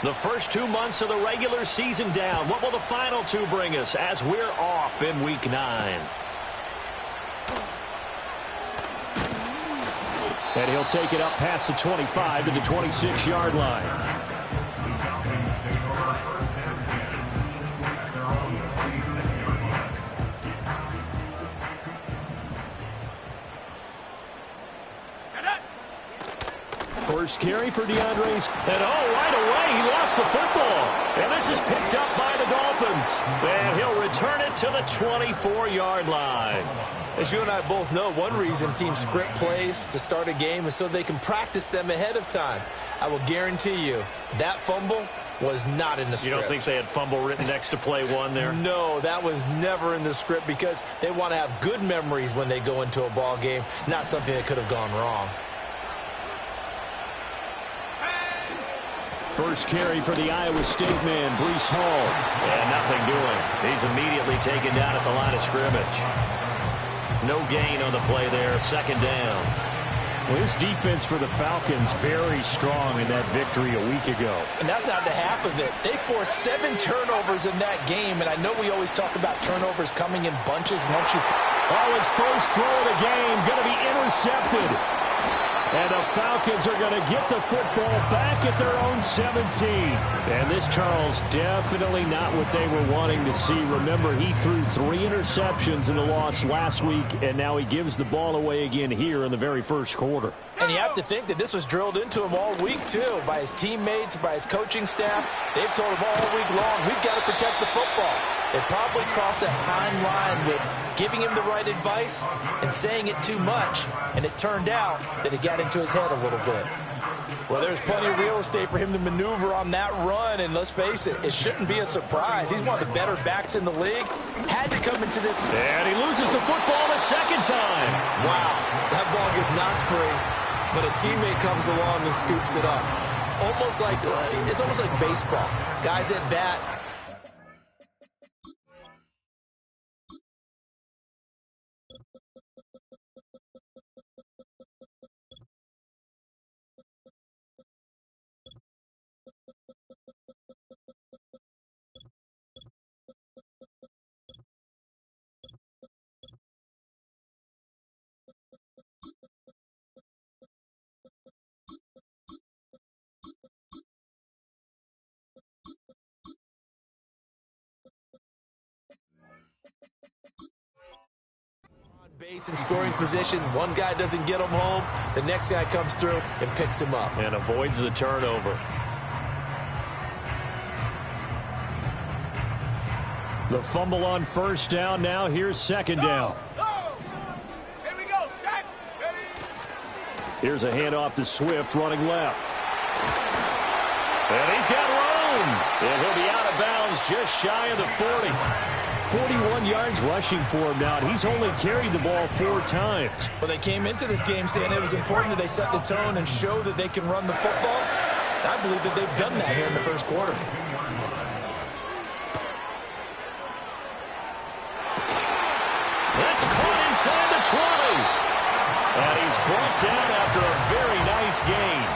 The first 2 months of the regular season down. What will the final 2 bring us as we're off in Week 9? And he'll take it up past the 25 to the 26-yard line. First carry for DeAndre. And right away, he lost the football. And this is picked up by the Dolphins. And he'll return it to the 24-yard line. As you and I both know, one reason teams script plays to start a game is so they can practice them ahead of time. I will guarantee you that fumble was not in the script. You don't think they had fumble written next to play 1 there? No, that was never in the script because they want to have good memories when they go into a ball game, not something that could have gone wrong. First carry for the Iowa State man, Breece Hall. And nothing doing. He's immediately taken down at the line of scrimmage. No gain on the play there, second down. Well, this defense for the Falcons very strong in that victory a week ago. And that's not the half of it. They forced 7 turnovers in that game, and I know we always talk about turnovers coming in bunches once you... Oh, his first throw of the game going to be intercepted. And the Falcons are going to get the football back at their own 17. And this, Charles, definitely not what they were wanting to see. Remember, he threw 3 interceptions in the loss last week, and now he gives the ball away again here in the very first quarter. And you have to think that this was drilled into him all week, too, by his teammates, by his coaching staff. They've told him all week long, we've got to protect the football. They probably crossed that fine line with giving him the right advice and saying it too much, and it turned out that it got into his head a little bit. Well, there's plenty of real estate for him to maneuver on that run, and let's face it, it shouldn't be a surprise. He's one of the better backs in the league. Had to come into this. And he loses the football the second time. Wow, that ball gets knocked free, but a teammate comes along and scoops it up. It's almost like baseball. Guys at bat. Base and scoring position. One guy doesn't get him home. The next guy comes through and picks him up. And avoids the turnover. The fumble on first down. Now here's second down. Here we go. Set. Ready. Here's a handoff to Swift running left. And he's got room. And he'll be out of bounds just shy of the 40. 41 yards rushing for him now, and he's only carried the ball 4 times. Well, they came into this game saying it was important that they set the tone and show that they can run the football. I believe that they've done that here in the first quarter. That's caught inside the 20. And he's brought down after a very nice gain.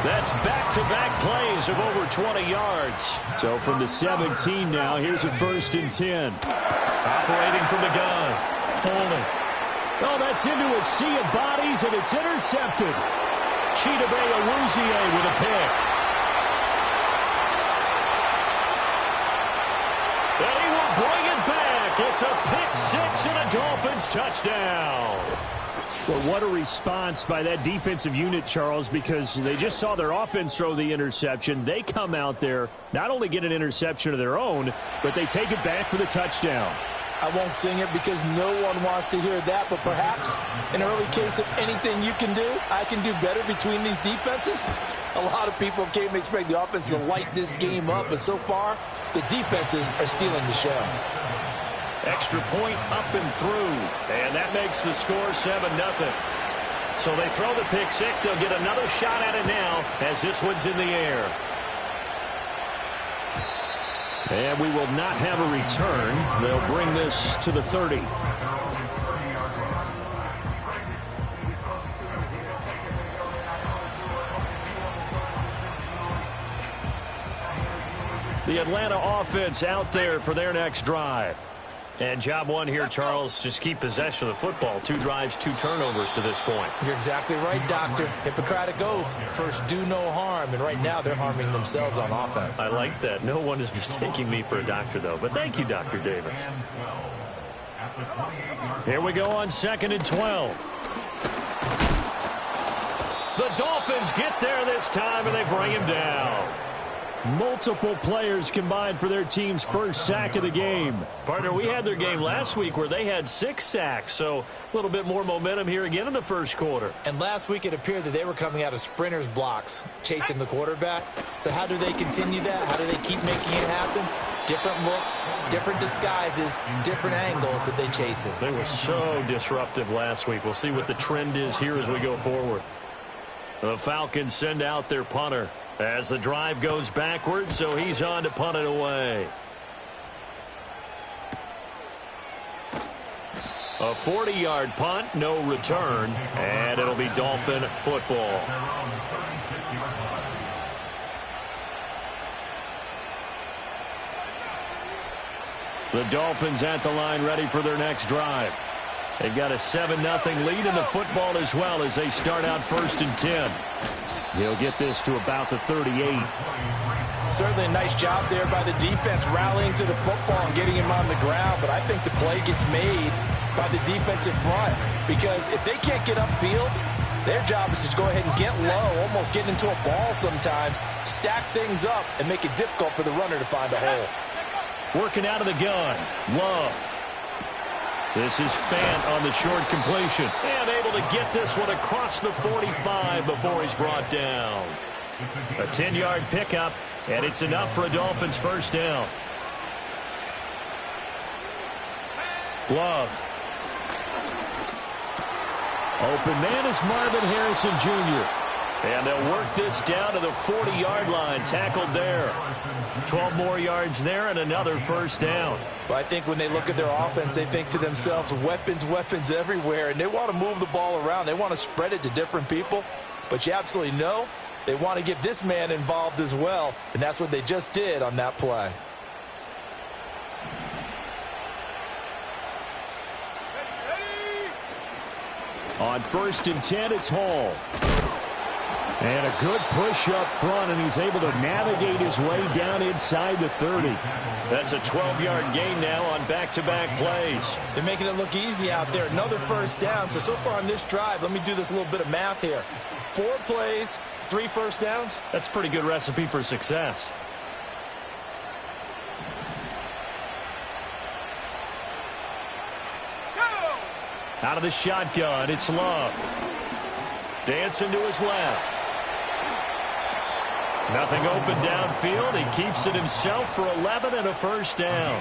That's back-to-back plays of over 20 yards. So from the 17 now, here's a 1st and 10. Operating from the gun. Folding. Oh, that's into a sea of bodies, and it's intercepted. Chidobe Awuzie with a pick. And he will bring it back. It's a pick 6 and a Dolphins touchdown. Well, what a response by that defensive unit, Charles, because they just saw their offense throw the interception. They come out there, not only get an interception of their own, but they take it back for the touchdown. I won't sing it because no one wants to hear that, but perhaps an early case of anything you can do, I can do better between these defenses. A lot of people came to expect the offense to light this game up, but so far, the defenses are stealing the show. Extra point up and through. And that makes the score 7-0. So they throw the pick 6. They'll get another shot at it now as this one's in the air. And we will not have a return. They'll bring this to the 30. The Atlanta offense out there for their next drive. And job one here, Charles, just keep possession of the football. 2 drives, 2 turnovers to this point. You're exactly right, Doctor. Hippocratic oath. First, do no harm. And right now, they're harming themselves on offense. I like that. No one is mistaking me for a doctor, though. But thank you, Dr. Davis. Here we go on 2nd and 12. The Dolphins get there this time, and they bring him down. Multiple players combined for their team's first sack of the game. Partner, we had their game last week where they had 6 sacks, so a little bit more momentum here again in the first quarter. And last week it appeared that they were coming out of sprinters blocks, chasing the quarterback. So how do they continue that? How do they keep making it happen? Different looks, different disguises, different angles that they chase it. They were so disruptive last week. We'll see what the trend is here as we go forward. The Falcons send out their punter as the drive goes backwards, so he's on to punt it away. A 40-yard punt, no return, and it'll be Dolphin football. The Dolphins at the line ready for their next drive. They've got a 7-0 lead in the football as well as they start out 1st and 10. He'll get this to about the 38. Certainly a nice job there by the defense rallying to the football and getting him on the ground, but I think the play gets made by the defensive front because if they can't get upfield, their job is to go ahead and get low, almost get into a ball sometimes, stack things up, and make it difficult for the runner to find a hole. Working out of the gun, Love. This is Fant on the short completion. And able to get this one across the 45 before he's brought down. A 10-yard pickup, and it's enough for a Dolphins first down. Love. Open man is Marvin Harrison Jr. And they'll work this down to the 40-yard line. Tackled there. 12 more yards there and another first down. Well, I think when they look at their offense, they think to themselves, weapons, weapons everywhere. And they want to move the ball around. They want to spread it to different people. But you absolutely know they want to get this man involved as well. And that's what they just did on that play. On 1st and 10, it's Hall. And a good push up front, and he's able to navigate his way down inside the 30. That's a 12-yard gain now on back-to-back plays. They're making it look easy out there. Another first down. So far on this drive, let me do this little bit of math here. 4 plays, 3 first downs. That's a pretty good recipe for success. Out of the shotgun, it's Love. Dancing to his left. Nothing open downfield. He keeps it himself for 11 and a first down.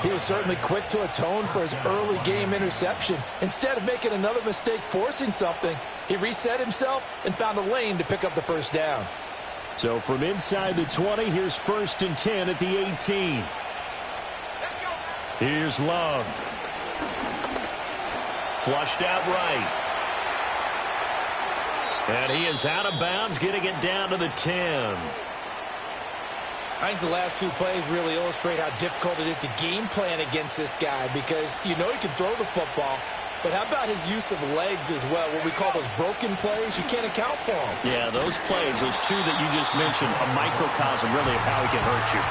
He was certainly quick to atone for his early game interception. Instead of making another mistake forcing something, he reset himself and found a lane to pick up the first down. So from inside the 20, here's 1st and 10 at the 18. Here's Love. Flushed out right. And he is out of bounds, getting it down to the 10. I think the last 2 plays really illustrate how difficult it is to game plan against this guy because you know he can throw the football, but how about his use of legs as well, what we call those broken plays? You can't account for them. Yeah, those plays, those 2 that you just mentioned, a microcosm really of how he can hurt you.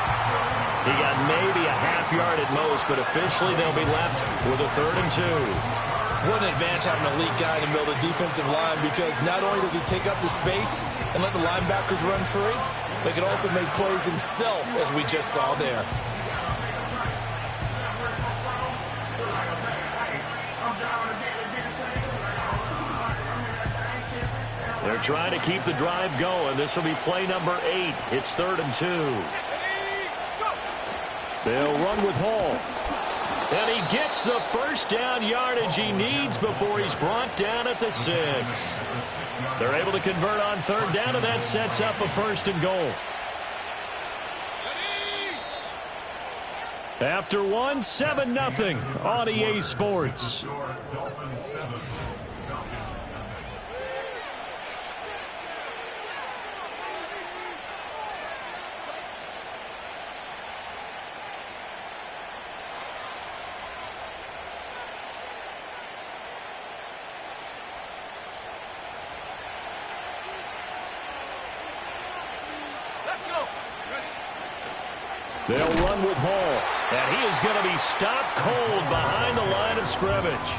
He got maybe a half yard at most, but officially they'll be left with a 3rd and 2. What an advantage having an elite guy in the middle of the defensive line because not only does he take up the space and let the linebackers run free, but he can also make plays himself, as we just saw there. They're trying to keep the drive going. This will be play number 8. It's 3rd and 2. They'll run with Hall. And he gets the first down yardage he needs before he's brought down at the 6. They're able to convert on 3rd down, and that sets up a 1st and goal. After 1, 7-0 on EA Sports. They'll run with Hall. And he is going to be stopped cold behind the line of scrimmage.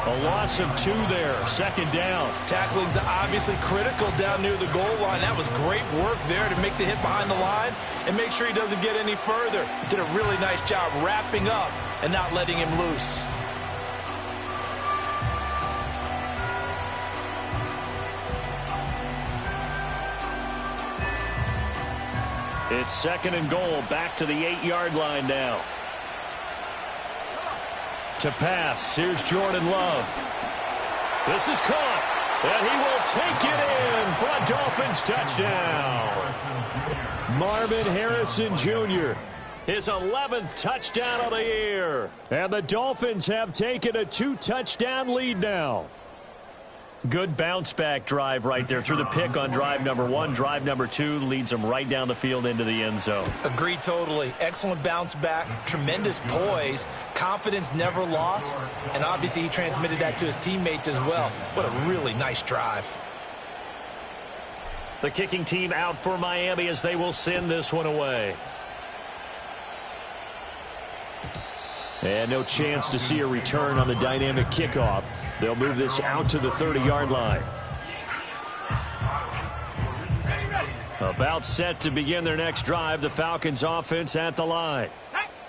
A loss of 2 there, 2nd down. Tackling's obviously critical down near the goal line. That was great work there to make the hit behind the line and make sure he doesn't get any further. Did a really nice job wrapping up and not letting him loose. It's 2nd and goal, back to the 8-yard line now. To pass, here's Jordan Love. This is caught, and he will take it in for a Dolphins touchdown. Marvin Harrison Jr., his 11th touchdown of the year. and the Dolphins have taken a 2-touchdown lead now. Good bounce-back drive right there through the pick on drive number 1. Drive number 2 leads him right down the field into the end zone. Agree totally. Excellent bounce back, tremendous poise, confidence never lost, and obviously he transmitted that to his teammates as well. What a really nice drive. The kicking team out for Miami as they will send this one away. And no chance to see a return on the dynamic kickoff. They'll move this out to the 30-yard line. About set to begin their next drive, the Falcons offense at the line.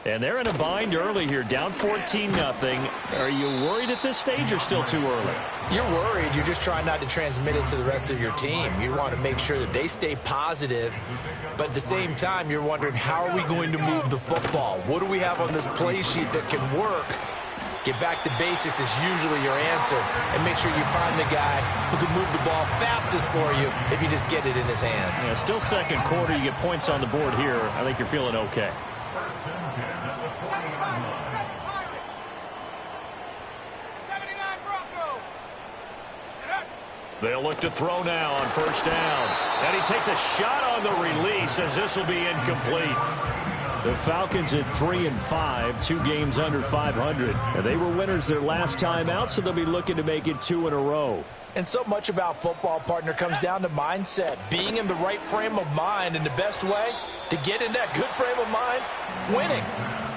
And they're in a bind early here, down 14-0. Are you worried at this stage or still too early? You're worried. You're just trying not to transmit it to the rest of your team. You want to make sure that they stay positive. But at the same time, you're wondering, how are we going to move the football? What do we have on this play sheet that can work? Get back to basics is usually your answer. And make sure you find the guy who can move the ball fastest for you if you just get it in his hands. Yeah, still 2nd quarter. You get points on the board here. I think you're feeling okay. They'll look to throw now on 1st down. And he takes a shot on the release as this will be incomplete. The Falcons at 3-5, 2 games under 500. And they were winners their last time out, so they'll be looking to make it 2 in a row. And so much about football, partner, comes down to mindset. Being in the right frame of mind, and the best way to get in that good frame of mind, winning.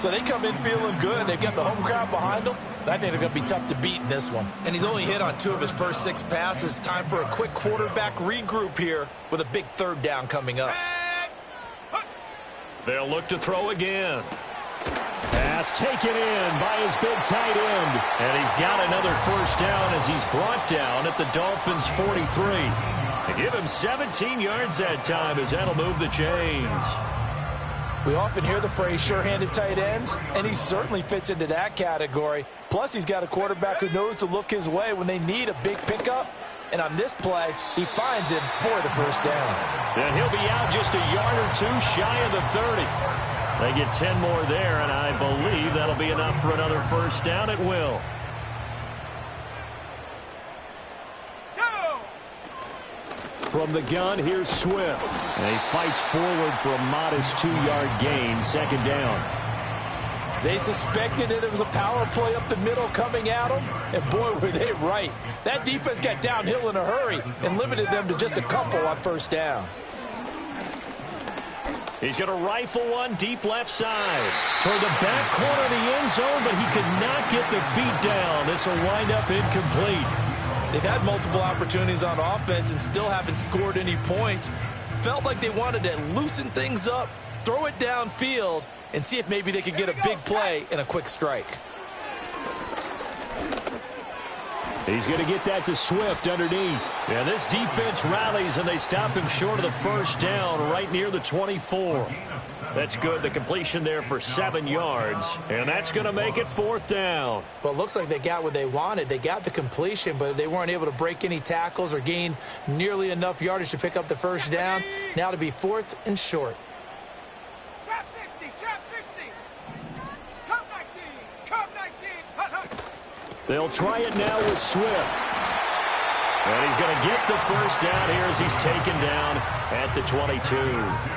So they come in feeling good. They've got the home crowd behind them. I think they're going to be tough to beat in this one. And he's only hit on 2 of his first 6 passes. Time for a quick quarterback regroup here with a big 3rd down coming up. They'll look to throw again. Pass taken in by his big tight end. And he's got another 1st down as he's brought down at the Dolphins' 43. They give him 17 yards that time as that'll move the chains. We often hear the phrase sure-handed tight ends, and he certainly fits into that category. Plus, he's got a quarterback who knows to look his way when they need a big pickup. And on this play, he finds him for the 1st down. And he'll be out just a yard or 2 shy of the 30. They get 10 more there, and I believe that'll be enough for another 1st down at will. From the gun, here's Swift. And he fights forward for a modest 2-yard gain, 2nd down. They suspected it was a power play up the middle coming at them, and boy, were they right. That defense got downhill in a hurry and limited them to just a couple on 1st down. He's going to rifle one deep left side. Toward the back corner of the end zone, but he could not get the feet down. This will wind up incomplete. They've had multiple opportunities on offense and still haven't scored any points. Felt like they wanted to loosen things up, throw it downfield, and see if maybe they could get a big play and a quick strike. He's going to get that to Swift underneath. Yeah, this defense rallies, and they stop him short of the 1st down right near the 24. That's good. The completion there for 7 yards, and that's going to make it 4th down. Well, it looks like they got what they wanted. They got the completion, but they weren't able to break any tackles or gain nearly enough yardage to pick up the 1st down. Now to be 4th and short. Trap 60, trap 60. Cup 19, cup 19. Hut, hut. They'll try it now with Swift. And he's going to get the 1st down here as he's taken down at the 22.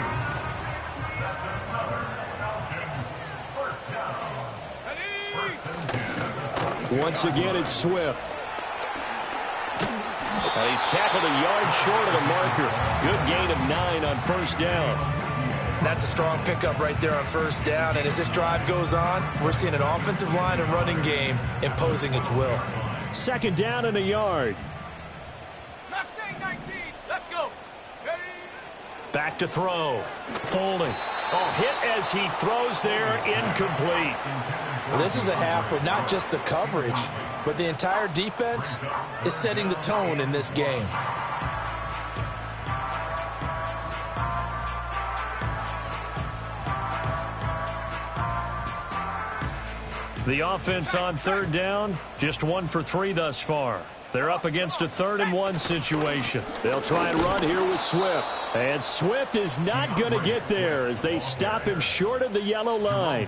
Once again, it's Swift. And he's tackled a yard short of the marker. Good gain of 9 on 1st down. That's a strong pickup right there on first down. And as this drive goes on, we're seeing an offensive line and running game imposing its will. 2nd down and a yard. Mustang 19, let's go. Ready? Back to throw. Folding. Oh, hit as he throws there, incomplete. Well, this is a half where not just the coverage, but the entire defense is setting the tone in this game. The offense on 3rd down, just 1 for 3 thus far. They're up against a 3rd and 1 situation. They'll try and run here with Swift. And Swift is not going to get there as they stop him short of the yellow line.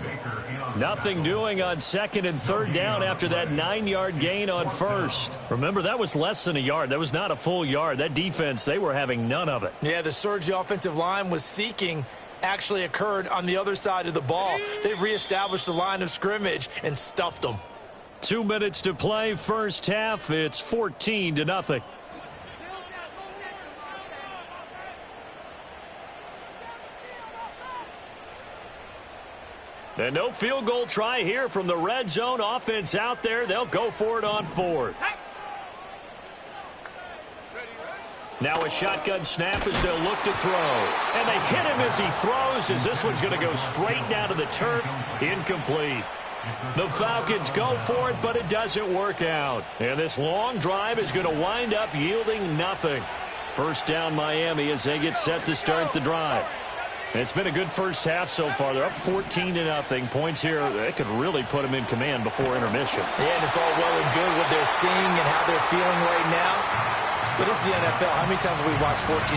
Nothing doing on 2nd and 3rd down after that 9-yard gain on 1st. Remember, that was less than a yard. That was not a full yard. That defense, they were having none of it. Yeah, the surge the offensive line was seeking actually occurred on the other side of the ball. They reestablished the line of scrimmage and stuffed them. 2 minutes to play, first half. It's 14-0. And no field goal try here from the red zone offense out there. They'll go for it on 4th. Now a shotgun snap as they'll look to throw. And they hit him as he throws, as this one's going to go straight down to the turf. Incomplete. The Falcons go for it, but it doesn't work out. And this long drive is going to wind up yielding nothing. First down Miami as they get set to start the drive. It's been a good first half so far. They're up 14-0. Points here, they could really put them in command before intermission. Yeah, and it's all well and good what they're seeing and how they're feeling right now. But this is the NFL. How many times have we watched 14-0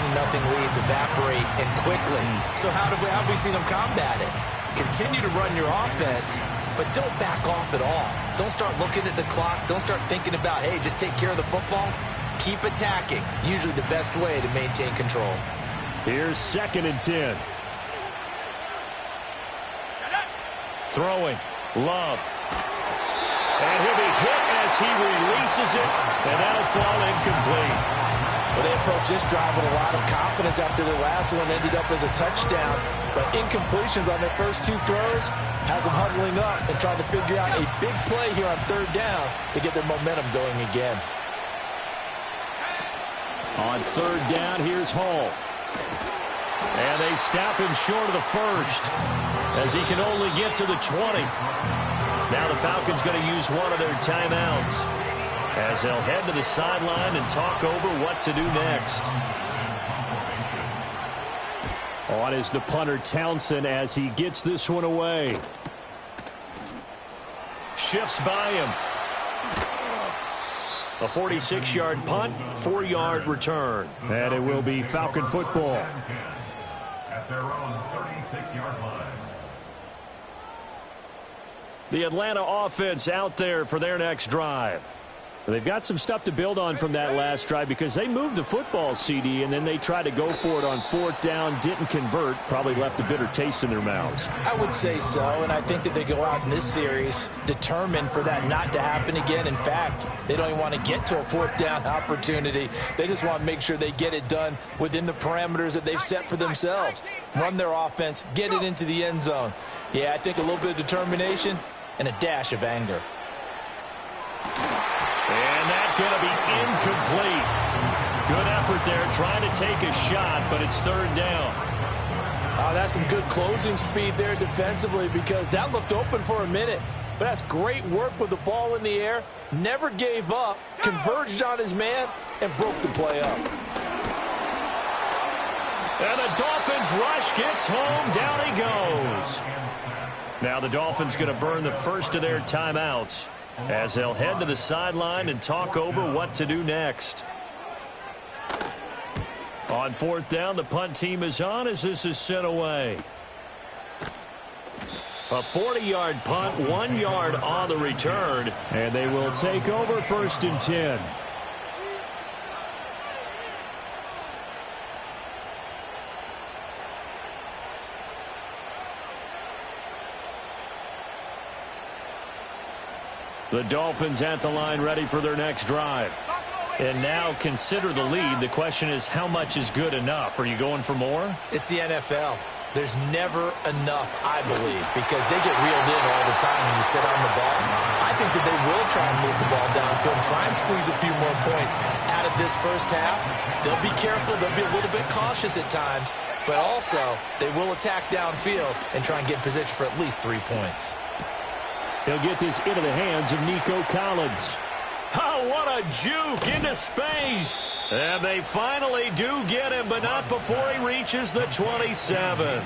leads evaporate and quickly? So how have we seen them combat it? Continue to run your offense, but don't back off at all. Don't start looking at the clock. Don't start thinking about, hey, just take care of the football. Keep attacking. Usually the best way to maintain control. Here's 2nd and 10. Throwing. Love. And he'll be hit as he releases it, and that'll fall incomplete. Well, they approached this drive with a lot of confidence after their last one ended up as a touchdown. But incompletions on their first 2 throws has them huddling up and trying to figure out a big play here on 3rd down to get their momentum going again. On 3rd down, here's Hall. And they stop him short of the 1st as he can only get to the 20. Now the Falcons going to use one of their timeouts as they'll head to the sideline and talk over what to do next. On is the punter Townsend as he gets this one away. Shifts by him. A 46-yard punt, 4-yard return. And it will be Falcon football. At their own 36-yard line. The Atlanta offense out there for their next drive. They've got some stuff to build on from that last drive because they moved the football, CD, and then they tried to go for it on 4th down, didn't convert, probably left a bitter taste in their mouths. I would say so, and I think that they go out in this series determined for that not to happen again. In fact, they don't even want to get to a 4th down opportunity. They just want to make sure they get it done within the parameters that they've set for themselves. Run their offense, get it into the end zone. Yeah, I think a little bit of determination and a dash of anger. And that's going to be incomplete. Good effort there trying to take a shot, but it's 3rd down. That's some good closing speed there defensively because that looked open for a minute. But that's great work with the ball in the air. Never gave up, converged on his man, and broke the play up. And the Dolphins rush gets home. Down he goes. Now the Dolphins going to burn the first of their timeouts as they'll head to the sideline and talk over what to do next. On 4th down, the punt team is on as this is sent away. A 40-yard punt, 1 yard on the return, and they will take over 1st and 10. The Dolphins at the line ready for their next drive. And now consider the lead. The question is, how much is good enough? Are you going for more? It's the NFL. There's never enough, I believe, because they get reeled in all the time when you sit on the ball. I think that they will try and move the ball downfield and try and squeeze a few more points out of this first half. They'll be careful. They'll be a little bit cautious at times, but also they will attack downfield and try and get in position for at least 3 points. He'll get this into the hands of Nico Collins. Oh, what a juke into space. And they finally do get him, but not before he reaches the 27.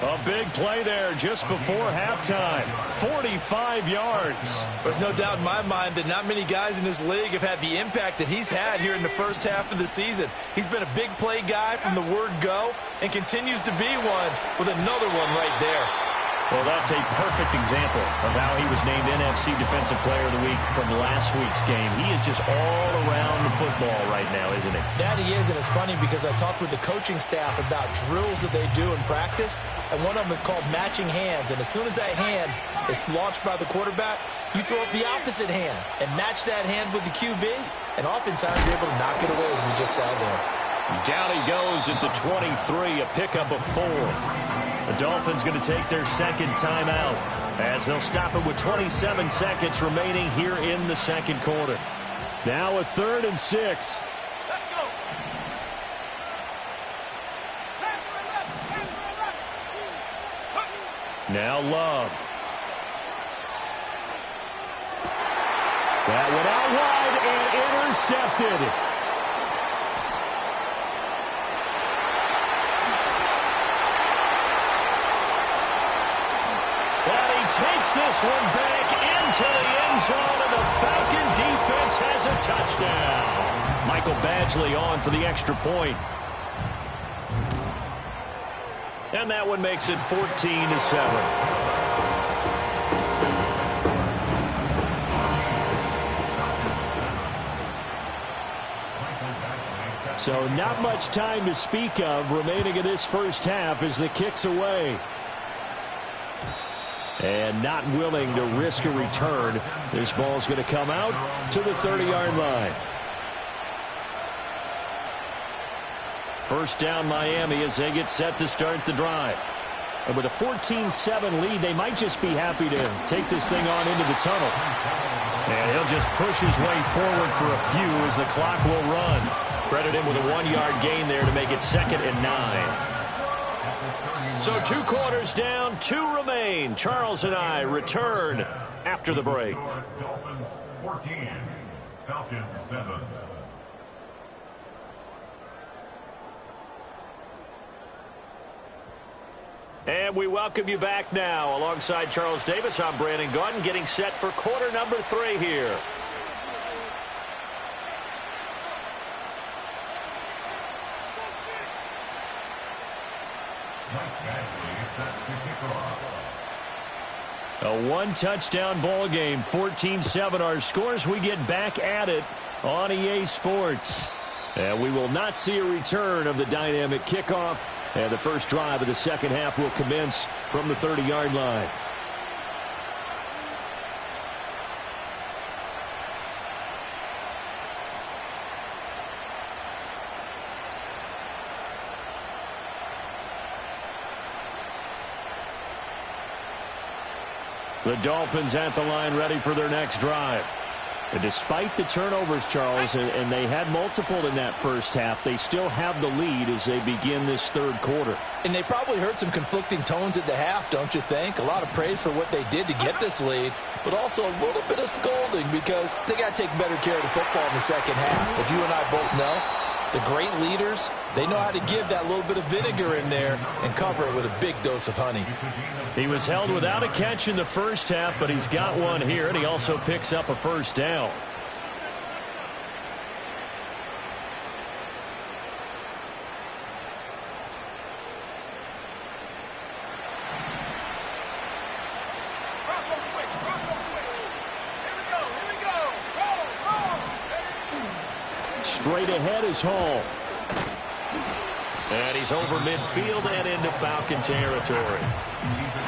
A big play there just before halftime. 45 yards. There's no doubt in my mind that not many guys in this league have had the impact that he's had here in the first half of the season. He's been a big play guy from the word go and continues to be one with another one right there. Well, that's a perfect example of how he was named NFC Defensive Player of the Week from last week's game. He is just all around the football right now, isn't he? That he is, and it's funny because I talked with the coaching staff about drills that they do in practice, and one of them is called matching hands. And as soon as that hand is launched by the quarterback, you throw up the opposite hand and match that hand with the QB, and oftentimes you're able to knock it away, as we just saw there. Down he goes at the 23, a pickup of 4. The Dolphins going to take their second timeout as they'll stop it with 27 seconds remaining here in the second quarter. Now a 3rd and 6. Let's go. Now Love. That went out wide and intercepted. Takes this one back into the end zone, and the Falcon defense has a touchdown. Michael Badgley on for the extra point. And that one makes it 14-7. So not much time to speak of remaining in this first half as the kick's away. And not willing to risk a return. This ball's going to come out to the 30-yard line. First down Miami as they get set to start the drive. And with a 14-7 lead, they might just be happy to take this thing on into the tunnel. And he'll just push his way forward for a few as the clock will run. Credit him with a 1-yard gain there to make it 2nd and 9. So 2 quarters down, 2 remain. Charles and I return after the break. Dolphins 14, Falcons 7. And we welcome you back now. Alongside Charles Davis, I'm Brandon Gaudin, getting set for quarter number 3 here. A 1-touchdown ball game, 14-7 our scores. We get back at it on EA Sports. And we will not see a return of the dynamic kickoff. And the first drive of the second half will commence from the 30-yard line. The Dolphins at the line ready for their next drive. And despite the turnovers, Charles, and they had multiple in that first half, they still have the lead as they begin this third quarter. And they probably heard some conflicting tones at the half, don't you think? A lot of praise for what they did to get this lead, but also a little bit of scolding because they got to take better care of the football in the second half. But you and I both know the great leaders, they know how to give that little bit of vinegar in there and cover it with a big dose of honey. He was held without a catch in the first half, but he's got one here, and he also picks up a first down. Straight ahead is Hall. And he's over midfield and into Falcon territory.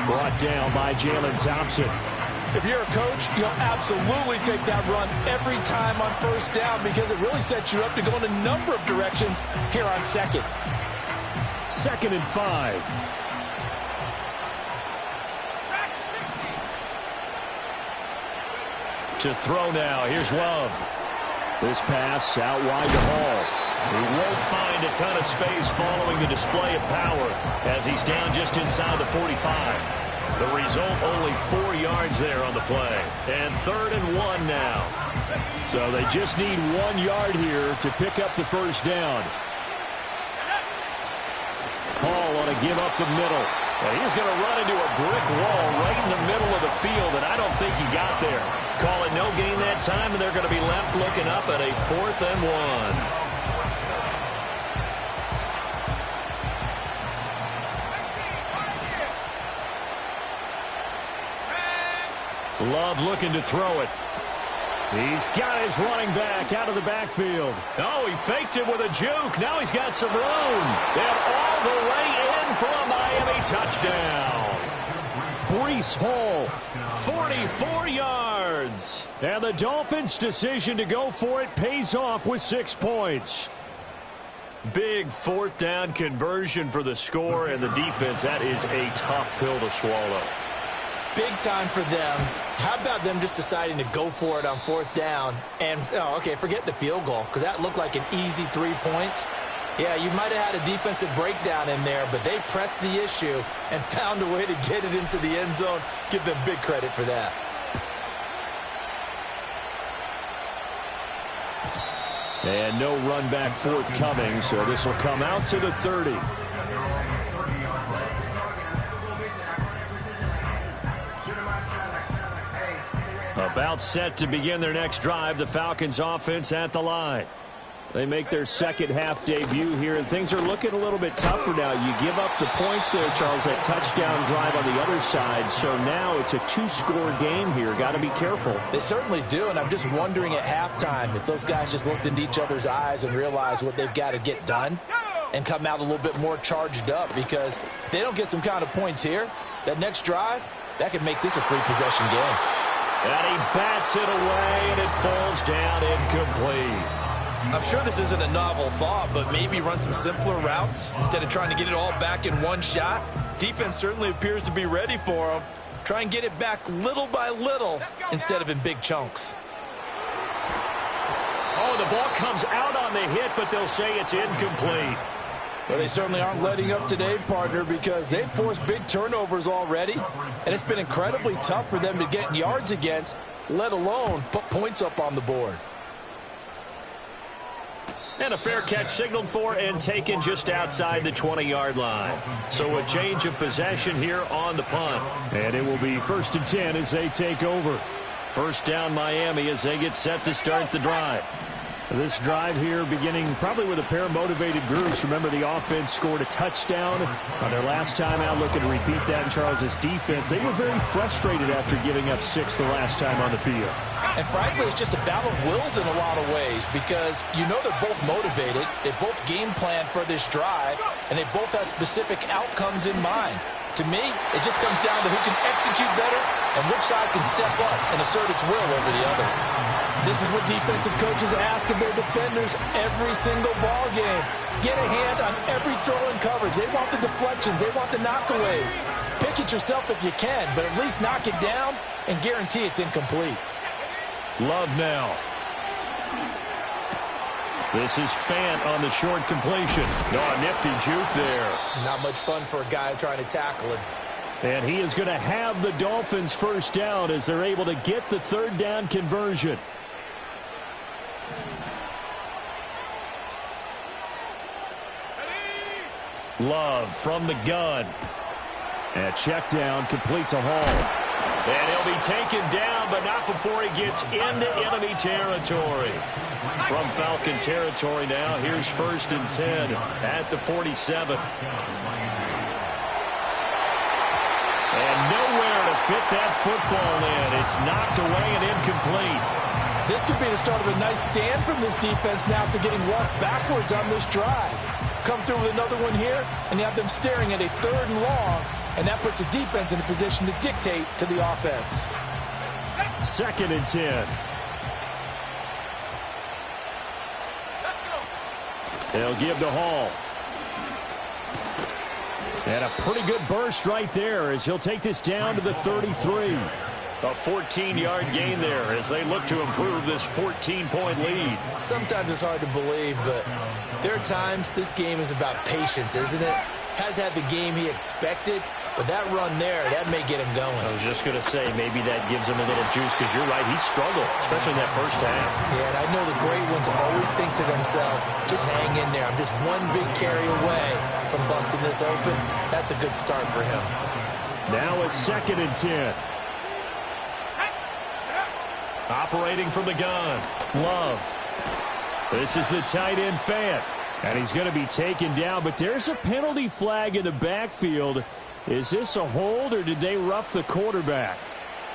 Brought down by Jalen Thompson. If you're a coach, you'll absolutely take that run every time on first down because it really sets you up to go in a number of directions here on second. 2nd and 5. To throw now. Here's Love. This pass out wide to Hall. He won't find a ton of space following the display of power as he's down just inside the 45. The result, only 4 yards there on the play. And 3rd and 1 now. So they just need 1 yard here to pick up the first down. Hall want to give up the middle. And he's going to run into a brick wall right in the middle of the field, and I don't think he got there. Call it no gain that time, and they're going to be left looking up at a 4th and 1. Love looking to throw it. He's got his running back out of the backfield. Oh, he faked it with a juke. Now he's got some room. And all the way in for a Miami touchdown. Breece Hall, 44 yards. And the Dolphins' decision to go for it pays off with 6 points. Big 4th down conversion for the score, and the defense, that is a tough pill to swallow. Big time for them. How about them just deciding to go for it on 4th down? And, okay, forget the field goal, because that looked like an easy 3 points. Yeah, you might have had a defensive breakdown in there, but they pressed the issue and found a way to get it into the end zone. Give them big credit for that. And no run back forthcoming, so this will come out to the 30. About set to begin their next drive, the Falcons offense at the line. They make their second half debut here, and things are looking a little bit tougher now. You give up the points there, Charles, that touchdown drive on the other side. So now it's a 2-score game here. Got to be careful. They certainly do, and I'm just wondering at halftime if those guys just looked into each other's eyes and realized what they've got to get done and come out a little bit more charged up, because if they don't get some kind of points here, that next drive, that could make this a 3-possession game. And he bats it away, and it falls down incomplete. I'm sure this isn't a novel thought, but maybe run some simpler routes instead of trying to get it all back in one shot. Defense certainly appears to be ready for them. Try and get it back little by little instead of in big chunks. Oh, the ball comes out on the hit, but they'll say it's incomplete. Well, they certainly aren't letting up today, partner, because they've forced big turnovers already, and it's been incredibly tough for them to get yards against, let alone put points up on the board. And a fair catch signaled for and taken just outside the 20-yard line. So a change of possession here on the punt. And it will be 1st and 10 as they take over. First down Miami as they get set to start the drive. This drive here beginning probably with a pair of motivated groups. Remember, the offense scored a touchdown on their last time out. Looking to repeat that in Charles's defense. They were very frustrated after giving up 6 the last time on the field. And frankly, it's just a battle of wills in a lot of ways, because you know they're both motivated. They both game plan for this drive, and they both have specific outcomes in mind. To me, it just comes down to who can execute better and which side can step up and assert its will over the other. This is what defensive coaches ask of their defenders every single ball game. Get a hand on every throw and coverage. They want the deflections. They want the knockaways. Pick it yourself if you can, but at least knock it down and guarantee it's incomplete. Love now. This is Fant on the short completion. Oh, nifty juke there. Not much fun for a guy trying to tackle him. And he is going to have the Dolphins first down as they're able to get the 3rd down conversion. Love from the gun. And check down complete to Hall. And he'll be taken down, but not before he gets into enemy territory. From Falcon territory now, here's 1st and 10 at the 47. And nowhere to fit that football in. It's knocked away and incomplete. This could be the start of a nice stand from this defense now after getting walked backwards on this drive. Come through with another one here, and you have them staring at a 3rd and long, and that puts the defense in a position to dictate to the offense. 2nd and 10. They'll give to Hall. And a pretty good burst right there as he'll take this down to the 33. A 14-yard gain there as they look to improve this 14-point lead. Sometimes it's hard to believe, but there are times this game is about patience, isn't it? Has had the game he expected, but that run there, that may get him going. I was just going to say, maybe that gives him a little juice, because you're right, he struggled, especially in that first half. Yeah, and I know the great ones always think to themselves, just hang in there. I'm just one big carry away from busting this open. That's a good start for him. Now a 2nd and 10. Operating from the gun, Love. This is the tight end, Fant. And he's going to be taken down, but there's a penalty flag in the backfield. Is this a hold, or did they rough the quarterback?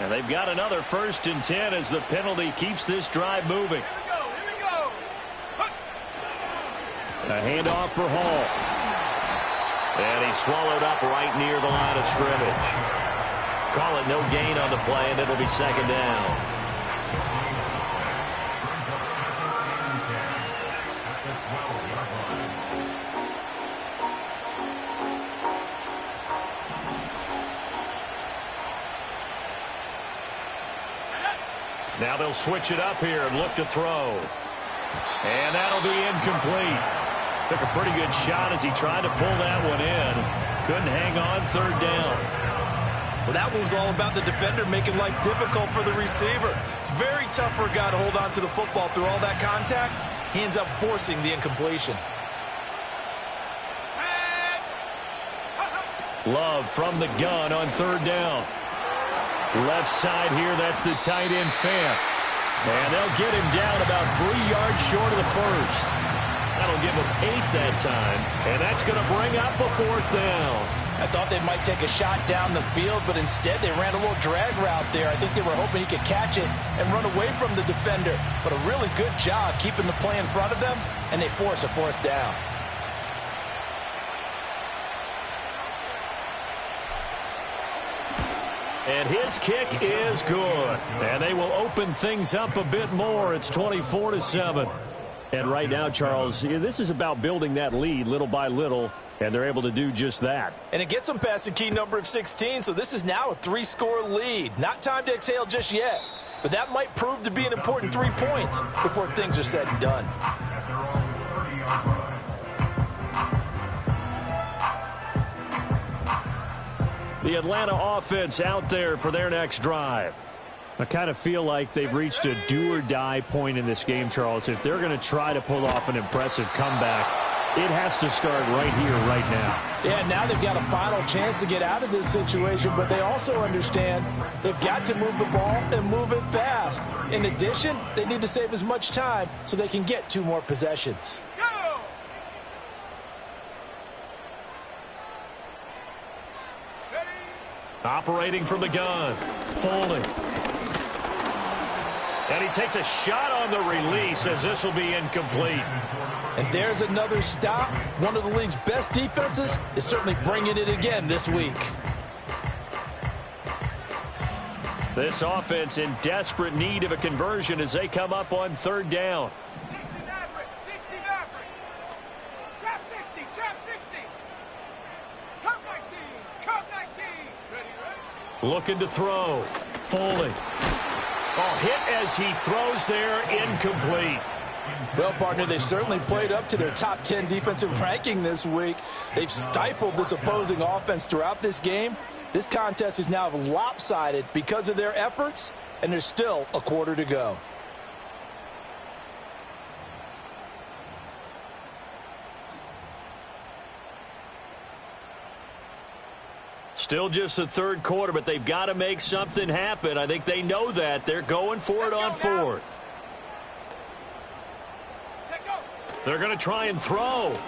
And they've got another 1st and 10 as the penalty keeps this drive moving. Here we go. A handoff for Hall. And he's swallowed up right near the line of scrimmage. Call it no gain on the play, and it'll be 2nd down. Now they'll switch it up here and look to throw. And that'll be incomplete. Took a pretty good shot as he tried to pull that one in. Couldn't hang on 3rd down. Well, that one was all about the defender making life difficult for the receiver. Very tough for a guy to hold on to the football through all that contact. He ends up forcing the incompletion. Love from the gun on 3rd down. Left side here, that's the tight end, Fant. And they'll get him down about 3 yards short of the 1st. That'll give him 8 that time, and that's going to bring up a 4th down. I thought they might take a shot down the field, but instead they ran a little drag route there. I think they were hoping he could catch it and run away from the defender. But a really good job keeping the play in front of them, and they force a 4th down. And his kick is good. And they will open things up a bit more. It's 24-7. And right now, Charles, this is about building that lead little by little, and they're able to do just that. And it gets them past the key number of 16, so this is now a 3-score lead. Not time to exhale just yet, but that might prove to be an important 3 points before things are said and done. The Atlanta offense out there for their next drive. I kind of feel like they've reached a do-or-die point in this game, Charles. If they're going to try to pull off an impressive comeback, it has to start right here, right now. Yeah, now they've got a final chance to get out of this situation, but they also understand they've got to move the ball and move it fast. In addition, they need to save as much time so they can get 2 more possessions. Operating from the gun, Foley. And he takes a shot on the release as this will be incomplete. And there's another stop. One of the league's best defenses is certainly bringing it again this week. This offense in desperate need of a conversion as they come up on 3rd down. 60 Maverick, 60 Maverick. Trap 60, trap 60. Curve 19, curve 19. Ready? Looking to throw. Foley. Oh, hit as he throws there, incomplete. Well, partner, they've certainly played up to their top 10 defensive ranking this week. They've stifled this opposing offense throughout this game. This contest is now lopsided because of their efforts, and there's still a quarter to go. Still just the 3rd quarter, but they've got to make something happen. I think they know that. They're going for it on 4th. They're going to try and throw.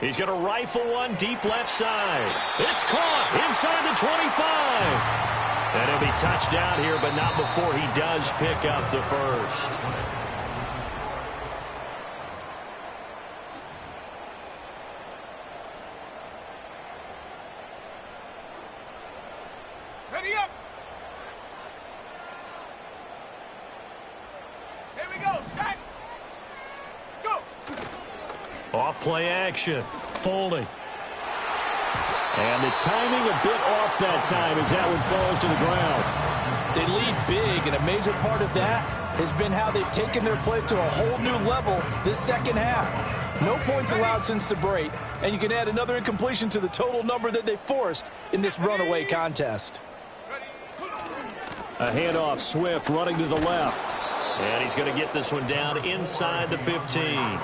He's going to rifle one deep left side. It's caught inside the 25. And he'll be touched down here, but not before he does pick up the 1st. Ready up. Here we go, set. Go. Off play action. Foley. And the timing a bit off that time as that one falls to the ground. They lead big, and a major part of that has been how they've taken their play to a whole new level this second half. No points allowed since the break, and you can add another incompletion to the total number that they forced in this runaway contest. A handoff, Swift running to the left. And he's going to get this one down inside the 15.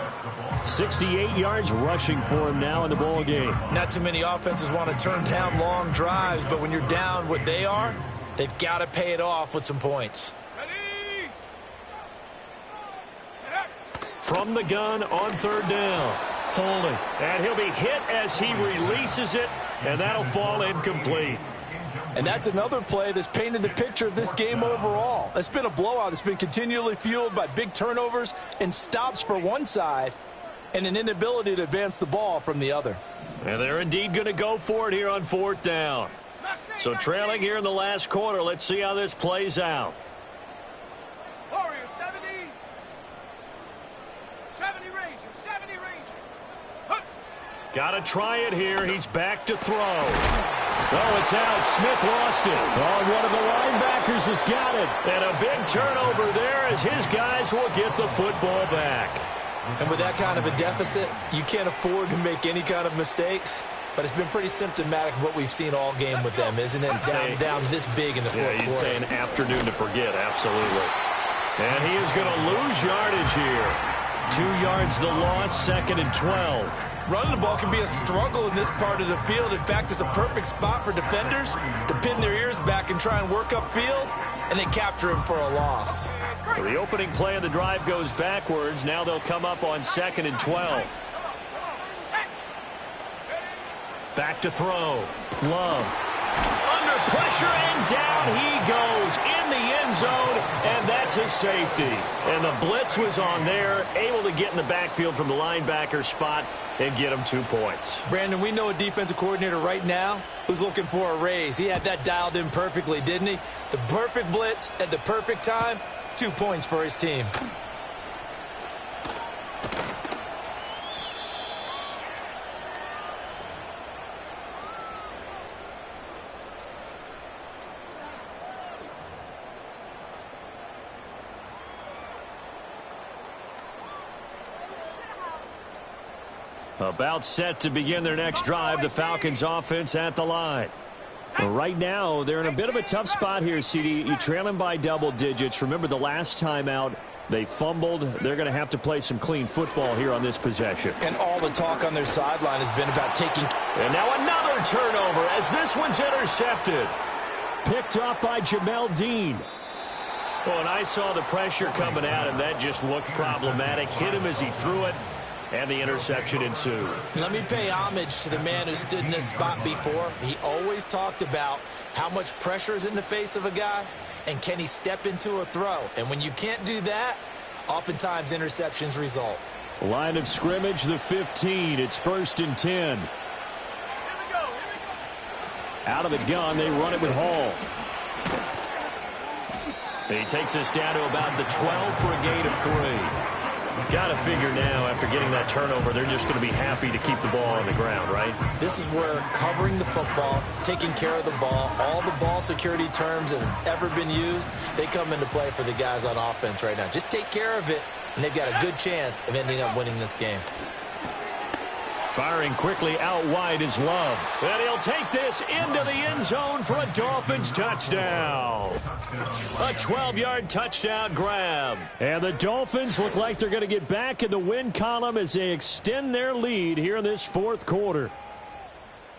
68 yards rushing for him now in the ball game. Not too many offenses want to turn down long drives, but when you're down what they are, they've got to pay it off with some points. From the gun on third down. Folding. And he'll be hit as he releases it, and that'll fall incomplete. And that's another play that's painted the picture of this game overall. It's been a blowout. It's been continually fueled by big turnovers and stops for one side and an inability to advance the ball from the other. And they're indeed going to go for it here on fourth down. So trailing here in the last quarter, let's see how this plays out. Warriors 70. 70 Rangers. 70 Rangers. Got to try it here. He's back to throw. Oh, it's out. Smith lost it. Oh, one of the linebackers has got it. And a big turnover there as his guys will get the football back. And with that kind of a deficit, you can't afford to make any kind of mistakes. But it's been pretty symptomatic of what we've seen all game with them, isn't it? Down this big in the fourth quarter. Yeah, you'd say an afternoon to forget, absolutely. And he is going to lose yardage here. 2 yards the loss, 2nd and 12. Running the ball can be a struggle in this part of the field. In fact, it's a perfect spot for defenders to pin their ears back and try and work upfield, and then capture him for a loss. So the opening play of the drive goes backwards. Now they'll come up on 2nd and 12. Back to throw. Love. Under pressure, and down he goes in the end zone, and that's a safety. And the blitz was on there, able to get in the backfield from the linebacker spot and get him 2 points. Brandon, we know a defensive coordinator right now who's looking for a raise. He had that dialed in perfectly, didn't he? The perfect blitz at the perfect time, 2 points for his team. About set to begin their next drive, the Falcons offense at the line. Right now, they're in a bit of a tough spot here, CD. You trail them by double digits. Remember the last time out, they fumbled. They're going to have to play some clean football here on this possession. And all the talk on their sideline has been about taking... And now another turnover as this one's intercepted. Picked off by Jamel Dean. Well, and I saw the pressure coming at him. That just looked problematic. Hit him as he threw it. And the interception ensued. Let me pay homage to the man who stood in this spot before. He always talked about how much pressure is in the face of a guy and can he step into a throw. And when you can't do that, oftentimes interceptions result. Line of scrimmage, the 15. It's 1st and 10. Out of the gun, they run it with Hall. And he takes us down to about the 12 for a gain of 3. Got to figure now, after getting that turnover, they're just going to be happy to keep the ball on the ground, right? This is where covering the football, taking care of the ball, all the ball security terms that have ever been used, they come into play for the guys on offense right now. Just take care of it, and they've got a good chance of ending up winning this game. Firing quickly out wide is Love. And he'll take this into the end zone for a Dolphins touchdown. A 12-yard touchdown grab. And the Dolphins look like they're going to get back in the win column as they extend their lead here in this fourth quarter.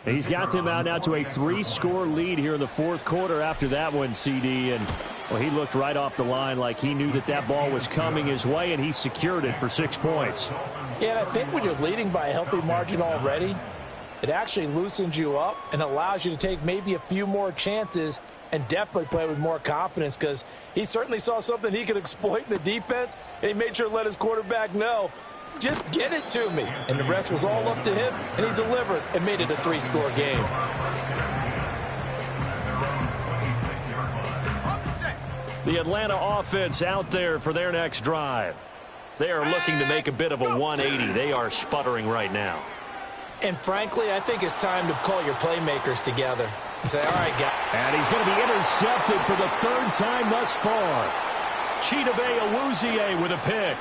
He's got them out now to a 3-score lead here in the fourth quarter after that one, CD. And, well, he looked right off the line like he knew that that ball was coming his way, and he secured it for 6 points. Yeah, and I think when you're leading by a healthy margin already, it actually loosens you up and allows you to take maybe a few more chances and definitely play with more confidence because he certainly saw something he could exploit in the defense, and he made sure to let his quarterback know, just get it to me. And the rest was all up to him, and he delivered and made it a 3-score game. The Atlanta offense out there for their next drive. They are looking to make a bit of a 180. They are sputtering right now. And frankly, I think it's time to call your playmakers together and say, all right, guys. And he's going to be intercepted for the third time thus far. Chidobe Awuzie with a pick.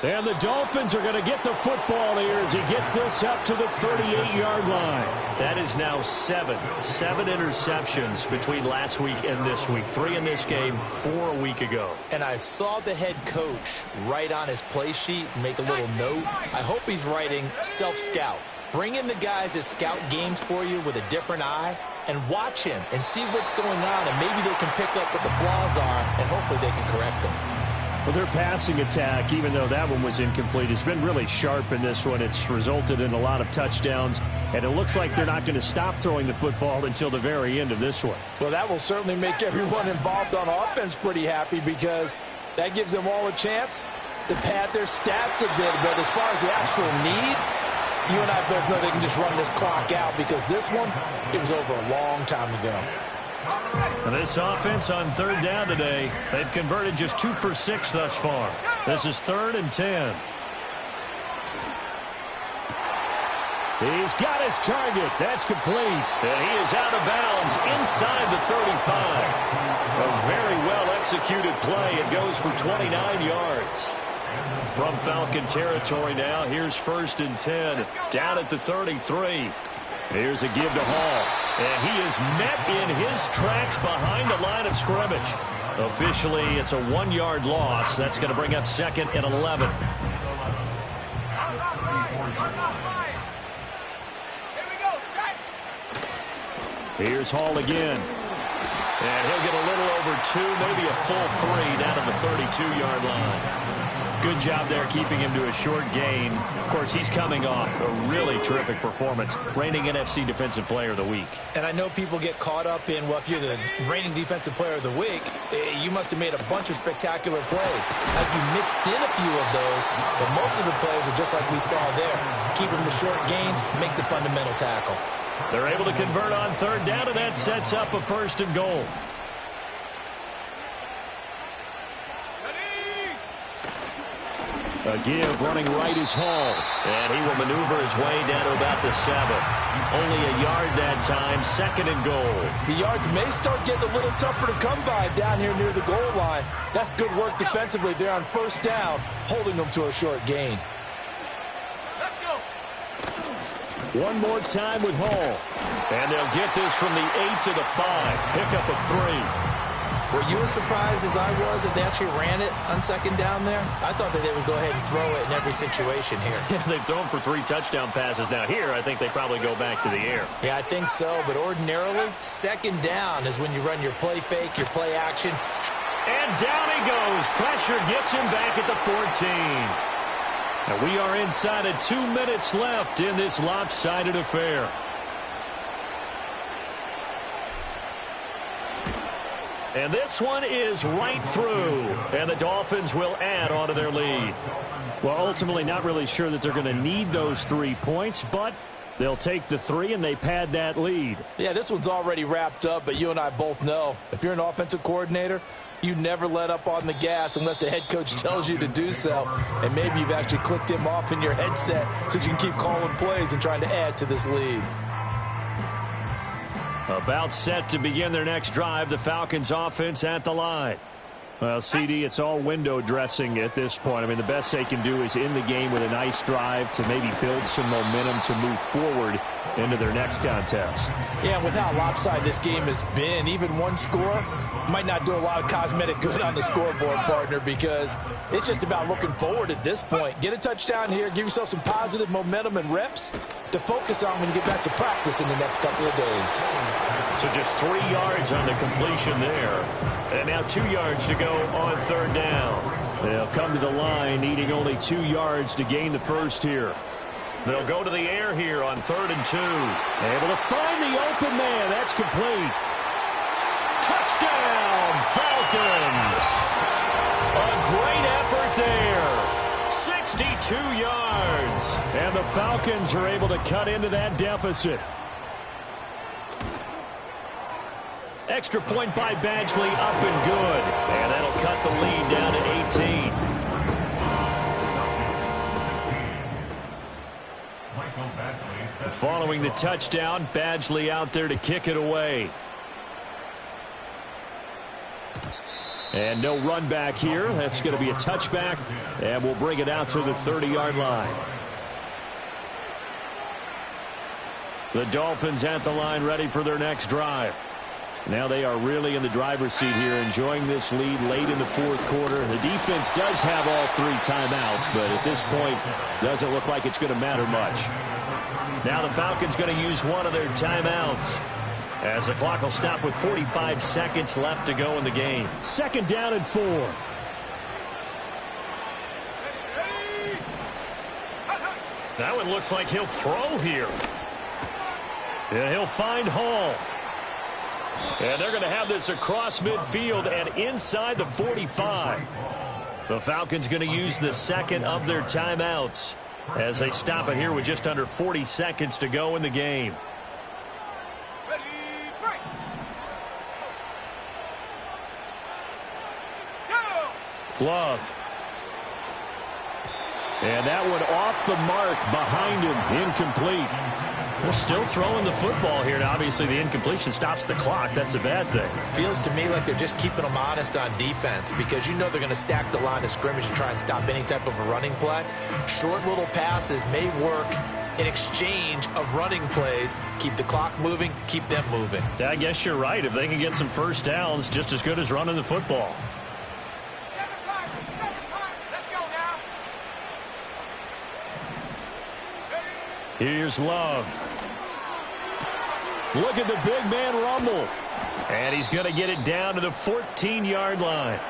And the Dolphins are going to get the football here as he gets this up to the 38-yard line. That is now seven interceptions between last week and this week. 3 in this game, 4 a week ago. And I saw the head coach write on his play sheet, make a little note. I hope he's writing self-scout. Bring in the guys that scout games for you with a different eye and watch him and see what's going on, and maybe they can pick up what the flaws are, and hopefully they can correct them. Well, their passing attack, even though that one was incomplete, has been really sharp in this one. It's resulted in a lot of touchdowns, and it looks like they're not going to stop throwing the football until the very end of this one. Well, that will certainly make everyone involved on offense pretty happy, because that gives them all a chance to pad their stats a bit. But as far as the actual need, you and I both know they can just run this clock out, because this one, it was over a long time ago. And this offense on third down today, they've converted just 2 for 6 thus far. This is 3rd and 10. He's got his target. That's complete. And he is out of bounds inside the 35. A very well-executed play. It goes for 29 yards. From Falcon territory now, here's 1st and 10, down at the 33. Here's a give to Hall. And he is met in his tracks behind the line of scrimmage. Officially, it's a 1-yard loss. That's going to bring up 2nd and 11. Here's Hall again. And he'll get a little over 2, maybe a full 3 down to the 32-yard line. Good job there keeping him to a short gain. Of course, he's coming off a really terrific performance, reigning NFC Defensive Player of the Week. And I know people get caught up in, well, if you're the reigning Defensive Player of the Week, you must have made a bunch of spectacular plays. Like you mixed in a few of those, but most of the plays are just like we saw there. Keep them to short gains, make the fundamental tackle. They're able to convert on third down, and that sets up a 1st and goal. A give running right is Hall. And he will maneuver his way down to about the 7. Only a yard that time, 2nd and goal. The yards may start getting a little tougher to come by down here near the goal line. That's good work defensively there on 1st down, holding them to a short gain. Let's go. One more time with Hall. And they'll get this from the 8 to the 5. Pick up a 3. Were you as surprised as I was that they actually ran it on 2nd down there? I thought that they would go ahead and throw it in every situation here. Yeah, they've thrown for 3 touchdown passes. Now here, I think they probably go back to the air. Yeah, I think so, but ordinarily, 2nd down is when you run your play fake, your play action. And down he goes. Pressure gets him back at the 14. And we are inside of 2 minutes left in this lopsided affair. And this one is right through. And the Dolphins will add on to their lead. Well, ultimately not really sure that they're going to need those 3 points, but they'll take the 3 and they pad that lead. Yeah, this one's already wrapped up, but you and I both know if you're an offensive coordinator, you never let up on the gas unless the head coach tells you to do so. And maybe you've actually clicked him off in your headset so you can keep calling plays and trying to add to this lead. About set to begin their next drive, the Falcons offense at the line. Well, CD, it's all window dressing at this point. I mean, the best they can do is end the game with a nice drive to maybe build some momentum to move forward into their next contest. Yeah, with how lopsided this game has been, even one score might not do a lot of cosmetic good on the scoreboard, partner, because it's just about looking forward at this point. Get a touchdown here, give yourself some positive momentum and reps to focus on when you get back to practice in the next couple of days. So just 3 yards on the completion there. And now 2 yards to go on third down. They'll come to the line, needing only 2 yards to gain the first here. They'll go to the air here on 3rd and 2. Able to find the open man. That's complete. Touchdown, Falcons. A great effort there. 62 yards. And the Falcons are able to cut into that deficit. Extra point by Badgley, up and good. And that'll cut the lead down to 18. Michael Badgley. Following the touchdown, Badgley out there to kick it away. And no run back here. That's going to be a touchback, and we'll bring it out to the 30-yard line. The Dolphins at the line, ready for their next drive. Now they are really in the driver's seat here, enjoying this lead late in the fourth quarter. The defense does have all 3 timeouts, but at this point, doesn't look like it's going to matter much. Now the Falcons going to use one of their timeouts, as the clock will stop with 45 seconds left to go in the game. 2nd down and 4. That one looks like he'll throw here. And he'll find Hall. And they're going to have this across midfield and inside the 45. The Falcons going to use the 2nd of their timeouts as they stop it here with just under 40 seconds to go in the game. Love. And that one off the mark behind him, incomplete. They're still throwing the football here. Now, obviously, the incompletion stops the clock. That's a bad thing. Feels to me like they're just keeping them honest on defense, because you know they're going to stack the line of scrimmage and try and stop any type of a running play. Short little passes may work in exchange of running plays. Keep the clock moving, keep them moving. I guess you're right. If they can get some first downs, just as good as running the football. Here's Love. Look at the big man rumble. And he's going to get it down to the 14-yard line.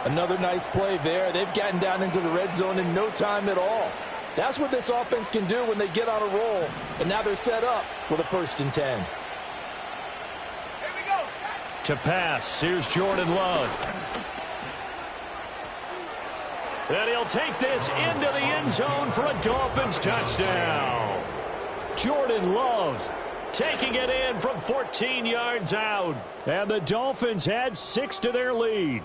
Another nice play there. They've gotten down into the red zone in no time at all. That's what this offense can do when they get on a roll. And now they're set up with a 1st and 10. To pass, here's Jordan Love. And he'll take this into the end zone for a Dolphins touchdown. Jordan Love taking it in from 14 yards out. And the Dolphins add 6 to their lead.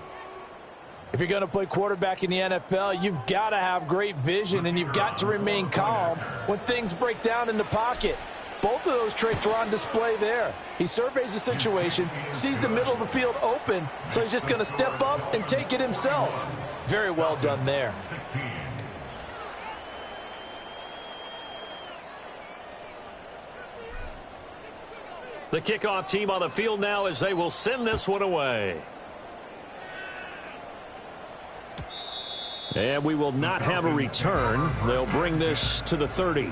If you're going to play quarterback in the NFL, you've got to have great vision, and you've got to remain calm when things break down in the pocket. Both of those traits are on display there. He surveys the situation, sees the middle of the field open, so he's just going to step up and take it himself. Very well done there. The kickoff team on the field now as they will send this one away. And we will not have a return. They'll bring this to the 30.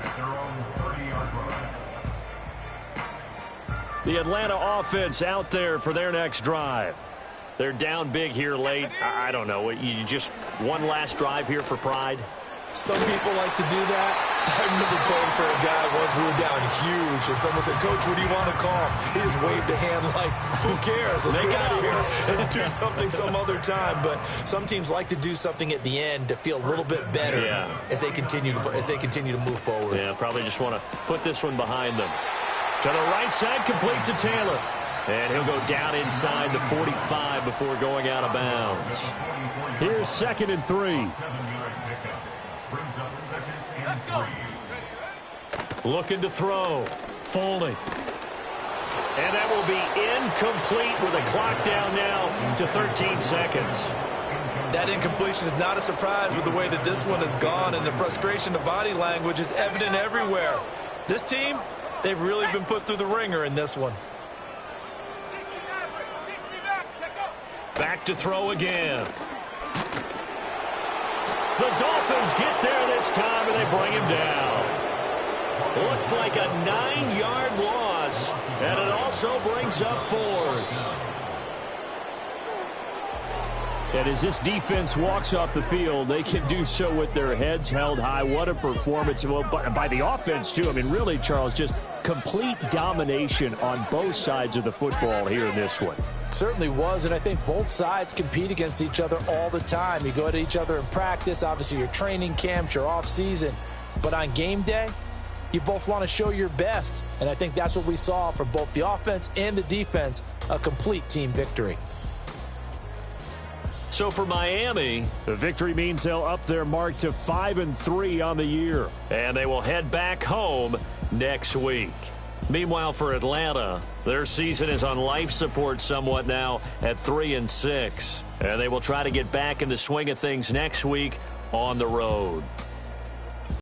The Atlanta offense out there for their next drive. They're down big here late. I don't know. You just one last drive here for pride? Some people like to do that. I remember playing for a guy once. We were down huge, and someone said, "Coach, what do you want to call?" He just waved a hand like, "Who cares? Let's get out of here and do something some other time." But some teams like to do something at the end to feel a little bit better as they continue to move forward. Yeah, probably just want to put this one behind them. To the right side, complete to Taylor. And he'll go down inside the 45 before going out of bounds. Here's 2nd and 3. Let's go. Looking to throw. Foley. And that will be incomplete with a clock down now to 13 seconds. That incompletion is not a surprise with the way that this one has gone, and the frustration of body language is evident everywhere. This team, they've really been put through the ringer in this one. Back to throw again. The Dolphins get there this time, and they bring him down. Looks like a 9-yard loss, and it also brings up 4th. And as this defense walks off the field, they can do so with their heads held high. What a performance by the offense, too. I mean, really, Charles, just complete domination on both sides of the football here in this one. Certainly was, and I think both sides compete against each other all the time. You go at each other in practice, obviously your training camps, your off-season. But on game day, you both want to show your best. And I think that's what we saw from both the offense and the defense, a complete team victory. So for Miami, the victory means they'll up their mark to 5-3 on the year. And they will head back home next week. Meanwhile, for Atlanta, their season is on life support somewhat now at 3-6. And they will try to get back in the swing of things next week on the road.